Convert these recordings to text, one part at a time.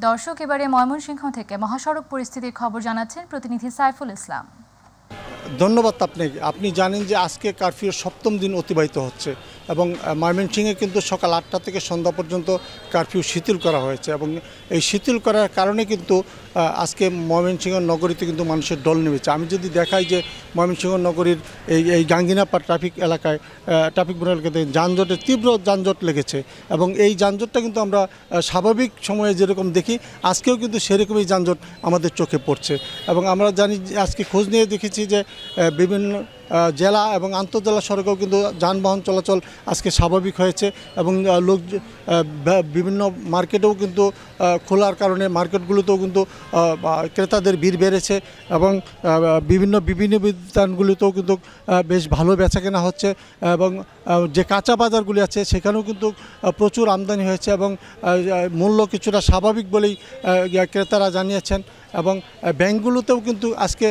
দর্শক, এবারে ময়মনসিংহ থেকে মহাসড়ক পরিস্থিতির খবর জানাচ্ছেন প্রতিনিধি সাইফুল ইসলাম। ধন্যবাদ আপনাকে। আপনি জানেন যে আজকে কারফিউর ৭ম দিন অতিবাহিত হচ্ছে এবং ময়মনসিংহে কিন্তু সকাল ৮টা থেকে সন্ধ্যা পর্যন্ত কারফিউ শিথিল করা হয়েছে এবং এই শিথিল করার কারণে কিন্তু আজকে ময়মনসিংহ নগরীতে কিন্তু মানুষের ঢল নেমেছে। আমি যদি দেখাই যে ময়মনসিংহ নগরীর এই গাঙ্গিনাপাড় ট্রাফিক এলাকায় ট্রাফিক মোড় এলাকাতে যানজটের তীব্র যানজট লেগেছে এবং এই যানজটটা কিন্তু আমরা স্বাভাবিক সময়ে যেরকম দেখি আজকেও কিন্তু সেরকমই যানজট আমাদের চোখে পড়ছে এবং আমরা জানি আজকে খোঁজ নিয়ে দেখেছি যে বিভিন্ন জেলা এবং আন্তঃজেলা সড়কেও কিন্তু যানবাহন চলাচল আজকে স্বাভাবিক হয়েছে এবং লোক বিভিন্ন মার্কেটেও কিন্তু খোলার কারণে মার্কেটগুলোতেও কিন্তু ক্রেতাদের ভিড় বেড়েছে এবং বিভিন্ন বিধানগুলিতেও কিন্তু বেশ ভালো বেচাকেনা হচ্ছে এবং যে কাঁচা বাজারগুলি আছে সেখানেও কিন্তু প্রচুর আমদানি হয়েছে এবং মূল্য কিছুটা স্বাভাবিক বলেই ক্রেতারা জানিয়েছেন এবং ব্যাংকগুলোতেও কিন্তু আজকে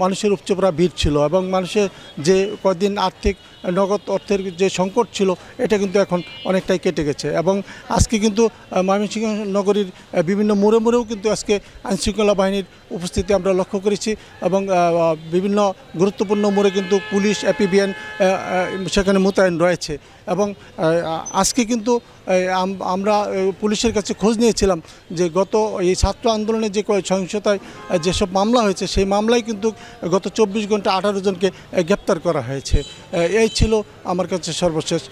মানুষের উপচে পড়া ভিড় ছিল এবং মানুষের যে কদিন আর্থিক নগদ অর্থের যে সংকট ছিল এটা কিন্তু এখন অনেকটাই কেটে গেছে এবং আজকে কিন্তু ময়মনসিংহ নগরীর বিভিন্ন মোড়ে মোড়েও কিন্তু আজকে আইনশৃঙ্খলা বাহিনীর উপস্থিতি আমরা লক্ষ্য করেছি এবং বিভিন্ন গুরুত্বপূর্ণ মোড়ে কিন্তু পুলিশ এপিবিএন সেখানে মোতায়েন রয়েছে এবং আজকে কিন্তু আমরা পুলিশের কাছে খোঁজ নিয়েছিলাম যে গত এই ছাত্র আন্দোলনে যে সহিংসতায় যেসব মামলা হয়েছে সেই মামলায় কিন্তু গত 24 ঘন্টা 18 জনকে গ্রেপ্তার করা হয়েছে। এই ছিল আমার কাছে সর্বশেষ